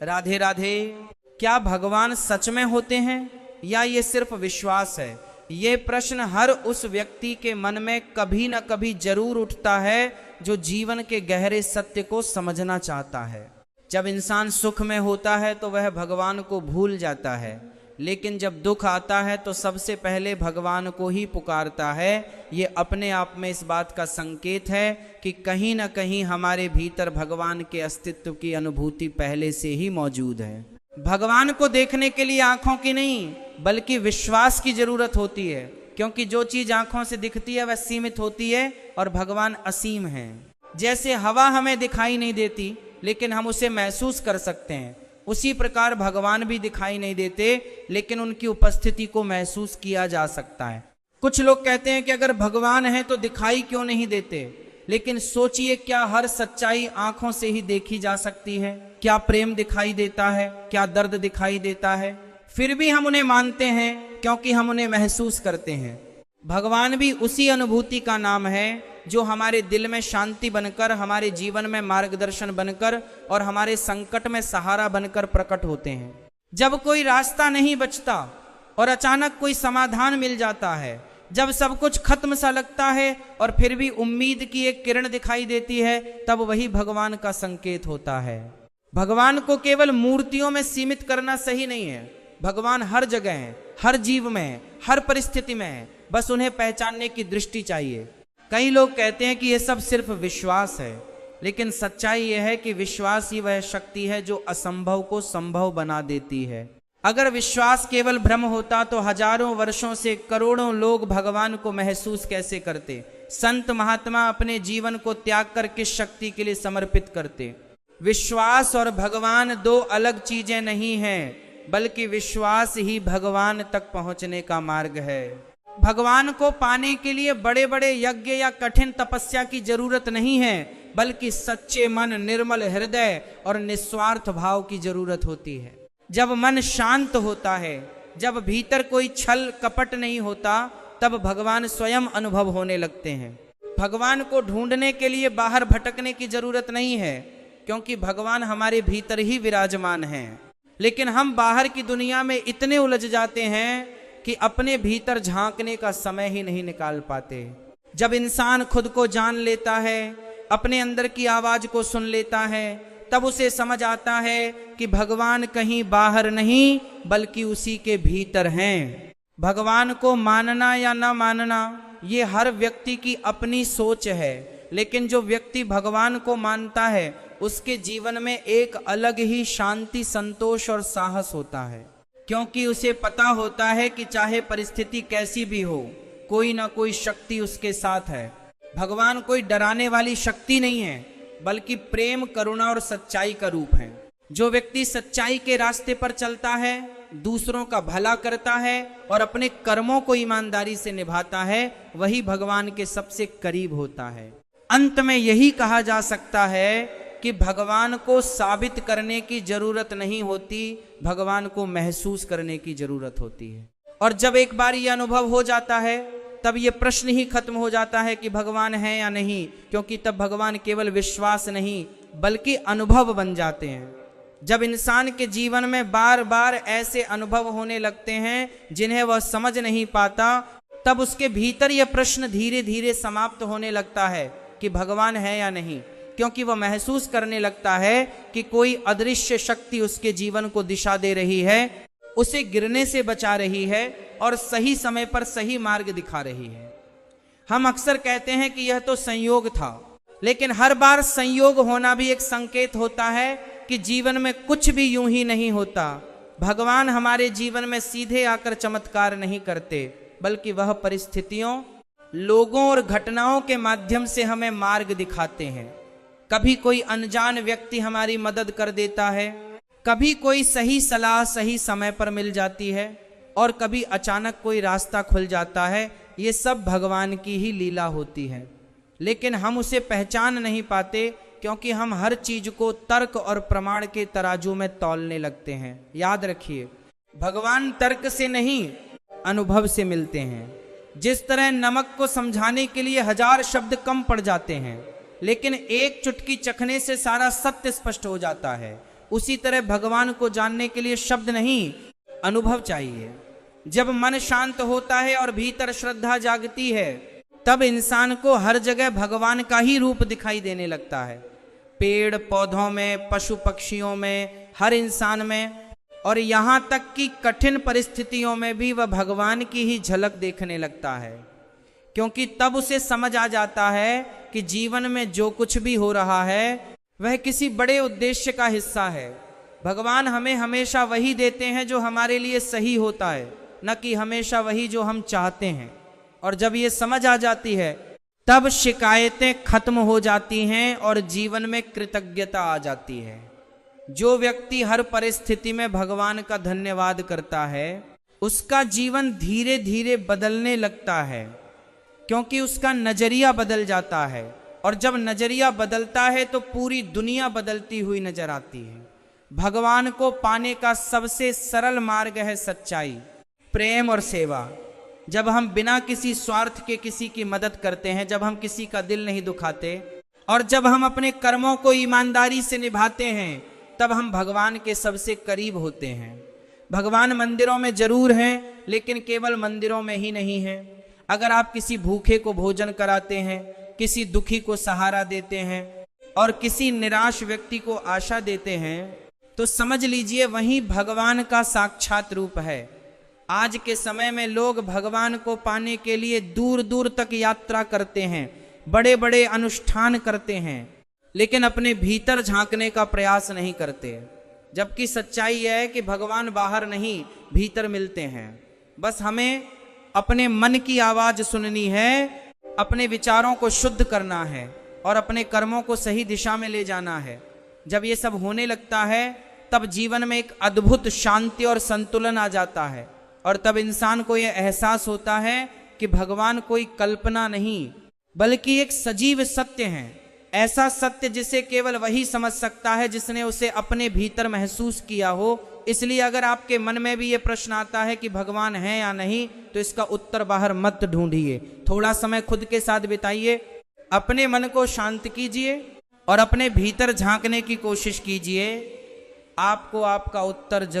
राधे राधे। क्या भगवान सच में होते हैं या ये सिर्फ विश्वास है? ये प्रश्न हर उस व्यक्ति के मन में कभी न कभी जरूर उठता है जो जीवन के गहरे सत्य को समझना चाहता है। जब इंसान सुख में होता है तो वह भगवान को भूल जाता है, लेकिन जब दुख आता है तो सबसे पहले भगवान को ही पुकारता है। ये अपने आप में इस बात का संकेत है कि कहीं न कहीं हमारे भीतर भगवान के अस्तित्व की अनुभूति पहले से ही मौजूद है। भगवान को देखने के लिए आंखों की नहीं बल्कि विश्वास की जरूरत होती है, क्योंकि जो चीज आंखों से दिखती है वह सीमित होती है और भगवान असीम है। जैसे हवा हमें दिखाई नहीं देती लेकिन हम उसे महसूस कर सकते हैं, उसी प्रकार भगवान भी दिखाई नहीं देते लेकिन उनकी उपस्थिति को महसूस किया जा सकता है। कुछ लोग कहते हैं कि अगर भगवान है तो दिखाई क्यों नहीं देते, लेकिन सोचिए, क्या हर सच्चाई आंखों से ही देखी जा सकती है? क्या प्रेम दिखाई देता है? क्या दर्द दिखाई देता है? फिर भी हम उन्हें मानते हैं क्योंकि हम उन्हें महसूस करते हैं। भगवान भी उसी अनुभूति का नाम है जो हमारे दिल में शांति बनकर, हमारे जीवन में मार्गदर्शन बनकर और हमारे संकट में सहारा बनकर प्रकट होते हैं। जब कोई रास्ता नहीं बचता और अचानक कोई समाधान मिल जाता है, जब सब कुछ खत्म सा लगता है और फिर भी उम्मीद की एक किरण दिखाई देती है, तब वही भगवान का संकेत होता है। भगवान को केवल मूर्तियों में सीमित करना सही नहीं है। भगवान हर जगह है, हर जीव में है, हर परिस्थिति में है, बस उन्हें पहचानने की दृष्टि चाहिए। कई लोग कहते हैं कि यह सब सिर्फ विश्वास है, लेकिन सच्चाई यह है कि विश्वास ही वह शक्ति है जो असंभव को संभव बना देती है। अगर विश्वास केवल भ्रम होता तो हजारों वर्षों से करोड़ों लोग भगवान को महसूस कैसे करते? संत महात्मा अपने जीवन को त्याग कर किस शक्ति के लिए समर्पित करते? विश्वास और भगवान दो अलग चीजें नहीं हैं, बल्कि विश्वास ही भगवान तक पहुंचने का मार्ग है। भगवान को पाने के लिए बड़े बड़े यज्ञ या कठिन तपस्या की जरूरत नहीं है, बल्कि सच्चे मन, निर्मल हृदय और निस्वार्थ भाव की जरूरत होती है। जब मन शांत होता है, जब भीतर कोई छल कपट नहीं होता, तब भगवान स्वयं अनुभव होने लगते हैं। भगवान को ढूंढने के लिए बाहर भटकने की जरूरत नहीं है, क्योंकि भगवान हमारे भीतर ही विराजमान हैं। लेकिन हम बाहर की दुनिया में इतने उलझ जाते हैं कि अपने भीतर झांकने का समय ही नहीं निकाल पाते। जब इंसान खुद को जान लेता है, अपने अंदर की आवाज को सुन लेता है, तब उसे समझ आता है कि भगवान कहीं बाहर नहीं बल्कि उसी के भीतर हैं। भगवान को मानना या ना मानना ये हर व्यक्ति की अपनी सोच है, लेकिन जो व्यक्ति भगवान को मानता है उसके जीवन में एक अलग ही शांति, संतोष और साहस होता है, क्योंकि उसे पता होता है कि चाहे परिस्थिति कैसी भी हो, कोई ना कोई शक्ति उसके साथ है। भगवान कोई डराने वाली शक्ति नहीं है, बल्कि प्रेम, करुणा और सच्चाई का रूप है। जो व्यक्ति सच्चाई के रास्ते पर चलता है, दूसरों का भला करता है और अपने कर्मों को ईमानदारी से निभाता है, वही भगवान के सबसे करीब होता है। अंत में यही कहा जा सकता है कि भगवान को साबित करने की जरूरत नहीं होती, भगवान को महसूस करने की जरूरत होती है। और जब एक बार यह अनुभव हो जाता है, तब यह प्रश्न ही खत्म हो जाता है कि भगवान है या नहीं, क्योंकि तब भगवान केवल विश्वास नहीं बल्कि अनुभव बन जाते हैं। जब इंसान के जीवन में बार बार ऐसे अनुभव होने लगते हैं जिन्हें वह समझ नहीं पाता, तब उसके भीतर यह प्रश्न धीरे धीरे समाप्त होने लगता है कि भगवान है या नहीं, क्योंकि वह महसूस करने लगता है कि कोई अदृश्य शक्ति उसके जीवन को दिशा दे रही है, उसे गिरने से बचा रही है और सही समय पर सही मार्ग दिखा रही है। हम अक्सर कहते हैं कि यह तो संयोग था, लेकिन हर बार संयोग होना भी एक संकेत होता है कि जीवन में कुछ भी यूं ही नहीं होता। भगवान हमारे जीवन में सीधे आकर चमत्कार नहीं करते, बल्कि वह परिस्थितियों, लोगों और घटनाओं के माध्यम से हमें मार्ग दिखाते हैं। कभी कोई अनजान व्यक्ति हमारी मदद कर देता है, कभी कोई सही सलाह सही समय पर मिल जाती है और कभी अचानक कोई रास्ता खुल जाता है। ये सब भगवान की ही लीला होती है, लेकिन हम उसे पहचान नहीं पाते क्योंकि हम हर चीज को तर्क और प्रमाण के तराजू में तौलने लगते हैं। याद रखिए, भगवान तर्क से नहीं अनुभव से मिलते हैं। जिस तरह नमक को समझाने के लिए 1000 शब्द कम पड़ जाते हैं, लेकिन एक चुटकी चखने से सारा सत्य स्पष्ट हो जाता है, उसी तरह भगवान को जानने के लिए शब्द नहीं, अनुभव चाहिए। जब मन शांत होता है और भीतर श्रद्धा जागती है, तब इंसान को हर जगह भगवान का ही रूप दिखाई देने लगता है। पेड़ पौधों में, पशु पक्षियों में, हर इंसान में, और यहाँ तक कि कठिन परिस्थितियों में भी वह भगवान की ही झलक देखने लगता है। क्योंकि तब उसे समझ आ जाता है कि जीवन में जो कुछ भी हो रहा है वह किसी बड़े उद्देश्य का हिस्सा है। भगवान हमें हमेशा वही देते हैं जो हमारे लिए सही होता है, न कि हमेशा वही जो हम चाहते हैं। और जब ये समझ आ जाती है, तब शिकायतें खत्म हो जाती हैं और जीवन में कृतज्ञता आ जाती है। जो व्यक्ति हर परिस्थिति में भगवान का धन्यवाद करता है, उसका जीवन धीरे धीरे बदलने लगता है, क्योंकि उसका नजरिया बदल जाता है। और जब नजरिया बदलता है तो पूरी दुनिया बदलती हुई नजर आती है। भगवान को पाने का सबसे सरल मार्ग है सच्चाई, प्रेम और सेवा। जब हम बिना किसी स्वार्थ के किसी की मदद करते हैं, जब हम किसी का दिल नहीं दुखाते, और जब हम अपने कर्मों को ईमानदारी से निभाते हैं, तब हम भगवान के सबसे करीब होते हैं। भगवान मंदिरों में जरूर हैं, लेकिन केवल मंदिरों में ही नहीं है। अगर आप किसी भूखे को भोजन कराते हैं, किसी दुखी को सहारा देते हैं और किसी निराश व्यक्ति को आशा देते हैं, तो समझ लीजिए वही भगवान का साक्षात रूप है। आज के समय में लोग भगवान को पाने के लिए दूर दूर तक यात्रा करते हैं, बड़े बड़े अनुष्ठान करते हैं, लेकिन अपने भीतर झांकने का प्रयास नहीं करते। जबकि सच्चाई यह है कि भगवान बाहर नहीं, भीतर मिलते हैं। बस हमें अपने मन की आवाज सुननी है, अपने विचारों को शुद्ध करना है और अपने कर्मों को सही दिशा में ले जाना है। जब ये सब होने लगता है, तब जीवन में एक अद्भुत शांति और संतुलन आ जाता है। और तब इंसान को यह एहसास होता है कि भगवान कोई कल्पना नहीं, बल्कि एक सजीव सत्य है। ऐसा सत्य जिसे केवल वही समझ सकता है जिसने उसे अपने भीतर महसूस किया हो। इसलिए अगर आपके मन में भी ये प्रश्न आता है कि भगवान है या नहीं, तो इसका उत्तर बाहर मत ढूंढिए। थोड़ा समय खुद के साथ बिताइए, अपने मन को शांत कीजिए और अपने भीतर झांकने की कोशिश कीजिए। आपको आपका उत्तर जरूर